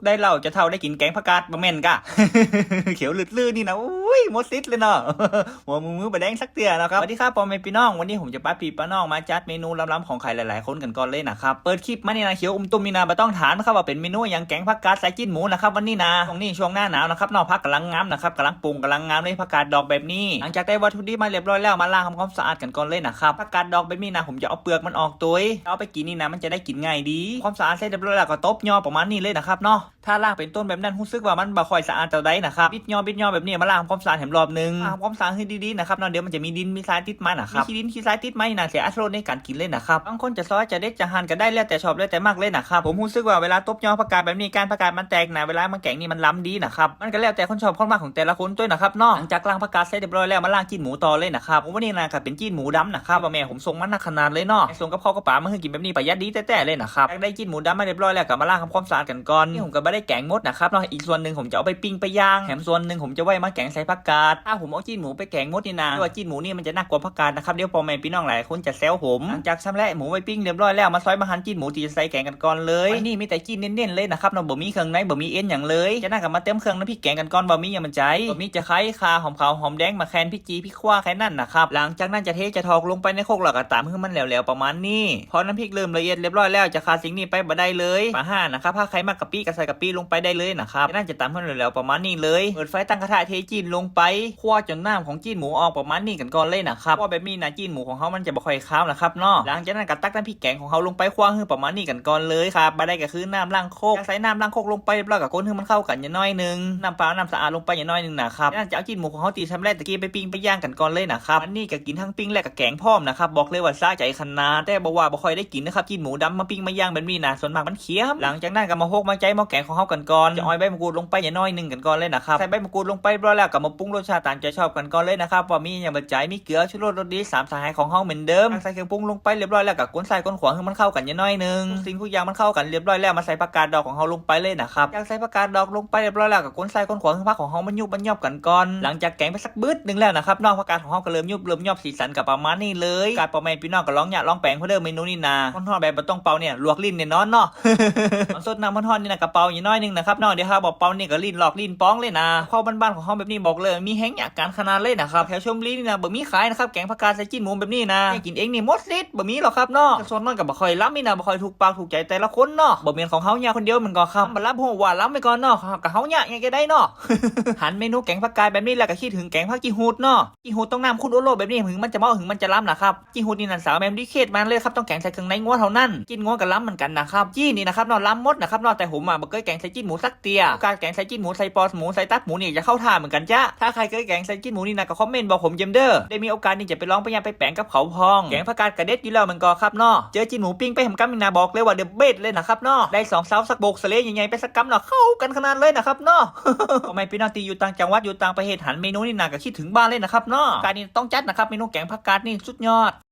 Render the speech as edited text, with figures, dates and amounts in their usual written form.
ได้เราจะเท่าได้กินแกงผักกาดบะเม่นกะ เขียวลื่นๆนี่นะอุ้ยหมดซิดเลยเนาะ หัวมือไปแดงสักเตี้ยนะครับสวัสดีครับพ่อแม่พี่น้องวันนี้ผมจะป้าปีป้าน้องมาจัดเมนูล้ำๆของใครหลายๆคนกันก่อนเลยนะครับเปิดคลิปมานี่นะเขียวตุ้มนี่นะไม่ต้องถามนะครับว่าเป็นเมนูอย่างแกงผักกาดใส่จิ้นหมูนะครับวันนี้นะตรงนี้ช่วงหน้าหนาวนะครับนอกพักกำลังงามนะครับกำลังปรุงกำลังงามเลยผักกาดดอกแบบนี้หลังจากได้วัตถุดิบมาเรียบร้อยแล้วมาล้างทำความสะอาดกันก่อนเลยนะครับผักกาดดอกแบบนี้นะผมจะเอาเปลือกมันออกตัวเอาไปกินนี่นะมันจะได้กินง่ายดีความสะอาดเสร็จเรียบร้อยแล้วก็ตบยอประมาณนี้เลยนะครับเนาะถ้าล่างเป็นต้นแบบนั้นรู้สึกว่ามันบ่ค่อยสะอาดเท่าใดนะครับบิดยอแบบนี้มาล้างความสะอาดแถมรอบนึงล้างความสะอาดให้ดีๆนะครับเนาะเดี๋ยวมันจะมีดินมีทรายติดมานะครับมีขี้ดินขี้ทรายติดมาน่ะเสียอรรถรสในการกินเลยนะครับบางคนจะซอยจะเด็ดจะหั่นก็ได้แล้วแต่ชอบแล้วแต่มากเลยนะครับผมรู้สึกว่าเวลาตบยอผักกาดแบบนี้การผักกาดมันแตกนะเวลามันแข็งนี่มันล้ำดีนะครับมันก็แล้วแต่คนชอบคนมากของแต่ละคนด้วยนะครับเนาะหลังจากล้างผักกาดเสร็จเรียบร้อยแล้วมาล้างจิ้นหมูต่อเลยนะครับผมว่านี่นะครับเป็นจิ้นหมูดำนะครับว่าแม่ผมส่งมันหนักขนาดเลยเนาะส่งกับพ่อกับป๋ามาให้กินแบบนี้ประหยัดดีแต่เลยนะครับได้จิ้นหมูดำมาเรียบร้อยแล้วก็มาล้างทำความสะอาดกันก่อนนี่ผมก็ไม่ได้แกงมดนะครับเนาะอีกส่วนหนึ่งผมจะเอาไปปิ้งไปย่างแถมส่วนหนึ่งผมจะไว้มาแกงใส่ผักกาดถ้าผมเอาจิ้นหมูไปแกงมดนี่นะว่าจิ้นหมูนี่มันจะน่ากลัวผักกาดนะครับเดี๋ยวพ่อแม่พี่น้องหลายคนจะแซวผมหลังจากชำแหละหมูไปปิ้งเรียบร้อยแล้วมาซอยมาหั่นจิ้นหมูที่จะใส่แกงกันก่อนเลยนี่มีแต่จิ้นเน้นๆเลยนะครับเราบ่มีเครื่องในบ่มีเอ็นอย่างเลยจะน่ากับมาเติมเครื่องน้ำพริกแกงกันก่อนบ่มีอย่างมันใจบ่มีจะไข่ข่าหอมขาวหอมแดงมาแคนพริกจีพริกขว้าแค่นั้นนะครับหลังจากนั้นจะเทจะทอกลงไปในโคกแล้วก็ตามให้มันแหลวๆประมาณนี้พอน้ำพริกเริ่มละเอียดเรียบร้อยแล้วจะขาดสิ่งนี้ไปบ่ได้เลยปลาห่านะครับถ้าใครมากกะปิก็ใส่กะปิลงไปได้เลยนะครับน่าจะตามให้แหลวๆประมาณนี้เลยเปิดไฟตั้งกระทะเทจิ้นลงไปคั่วจนน้ำของจิ้นหมูออกประมาณนี้กันก่อนเลยนะครับว่าแบบนี้นะจิ้นหมูของเขามันจะบ่ค่อยคาวนะครับเนาะหลังจากนั้นก็ตักน้ำพริกแกงของเขาลงไปคั่วให้ประมาณนี้กันก่อนเลยครับบ่ได้ก็คือน้ำล้างโคกใส่น้ำล้างโคกลงไปเรียบร้อยกับก้นให้มันเข้ากันอย่างน้อยนึงน้ำเปล่าน้ำสะอาดลงไปอย่างน้อยนึงนะครับจะเอาจิ้นหมูของเขาตีชำแหละตะกี้ไปปิ้งไปย่างกันก่อนเลยนะครับอันนี้ก็กินทั้งปิ้งและก็แกงพร้อมนะครับบอกเลยว่าซาใจขนาดแต่บอกว่าบ่ค่อยได้กินนะครับจิ้นหมูดำมาปิ้งมาย่างแบบนี้นะส่วนมากมันเคี้ยวหลังจากนั้นก็มาโฮกมาใจมาแกงของเขากันก่อนจะอ้อยใบมะกรูดลงไปอย่างน้อยนึงกันก่อนเลยนะครับใส่ใบมะกรูดลงไปเรียบร้อยแล้วก็มาปรุงรสชาติตามใจชอบกันก่อนเลยนะครับว่ามีอย่างบะใจมีเกลือชูรสรสดีสามสหายของเขาเหมือนเดิมใส่เครื่องปรุงลงไปเรียบร้อยแล้วก็ก้นใส่ก้นขวางให้มันเข้ากันอย่างน้อยนึงสิ่งทุกอย่างมันเข้ากันเรียบร้อยแล้วมาใส่ผักกาดดอกของเขาลงไปเลยนะครับอยากใส่ผักกาดดอกลงไปเรียบร้อยแล้วก็ก้นใส่ก้นขวางให้ผักของเขามันยุบมันยอบกันก่อนหลังจากแกงไปสักบึ้ดนึงแล้วนะครับนอกผักกาดของเขาก็เริ่มยุบเริ่มยอบสีสันกับประมาณนี้เลยการประมาณพี่น้องก็ร้องหยาร้องแปลงเพื่อเดิมเมนูนี้นาคนทอดแบบต้องเป่าเนี่ยลวกลิ้นเนี่ยนอนเนาะ สดน้ำมันทอดนี่นะกระเป๋าอย่างน้อยนึงนะครับเนาะเดี๋ยวครับบอกเป่านี่ก็ลิ้นหลอกลิ้นป้องเลยนะข้าวบ้านๆของเขาแบบนี้บอกเลยมีแห้งอยากการขนาดเลยนะครับแถวชลบุรีนี่นะบ่มีขายนะครับแกงผักกาดใส่จิ้นหมูแบบนี้นะกินเองนี่หมดลิดบ่มีหรอกครับเนาะส่วนน้อยกับบ่ค่อยล้ำนี่นะบ่ค่อยถูกปากถูกใจแต่ละคนเนาะบ่เหมือนของเฮาเนี่ยคนเดียวมันก็ครับบ่ล้ำหัวว่าล้ำไปก่อนเนาะกับเฮาเนี่ยยังจะได้เนาะ หันเมนูแกงผักกาดแบบนี้แล้วก็คิดถึงแกงผักจีฮูดเนาะจีฮูดต้องน้ำข้นโอโลแบบนี้ถึงมันจะเมาถึงมันจะล้ำนะครับจีฮูดนี่นั่นสาวแมมดิเคทมันเลยครับต้องแกงใส่เครื่องในงัวเท่านั้นกินงัวกับล้ำเหมือนกันนะครับจี้นี่นะครับเนาะล้ำหมดนะครับเนาะแต่ผมบ่เคยแกงใส่จิ้นหมูสักเตียการแกงใส่จิ้นหมูใส่ปอหมูใส่ตับหมูนี่จะเข้าท่าเหมือนกันจ้ะถ้าใครเคยแกงใส่จิ้นหมูนี่นะก็คอมเมนต์บอกผมเจมเด้อได้มีโอกาสนี่จะไปลองไปย่างไปแปลงกับเขาพองแกงผักกาดกระเด็ดอยู่แล้วมันก็ครับเนาะเจอจิ้นหมูปิ้งไปทำกัมนาบอกเลยว่าเดอะเบสเลยนะครับเนาะได้สองเสาสักโบกสเลใหญ่ๆไปสักกัมเนาะเข้ากันขนาดเลยนะครับเนาะ ทำไมพี่น้องตีอยู่ต่างจังหวัดอยู่ต่างประเทศหันเมนูนี่นะก็คิดถึงบ้านเลยนะครับเนาะการนี้ต้องจัดนะครับเมนูแกงผักกาดนี่สุดยอด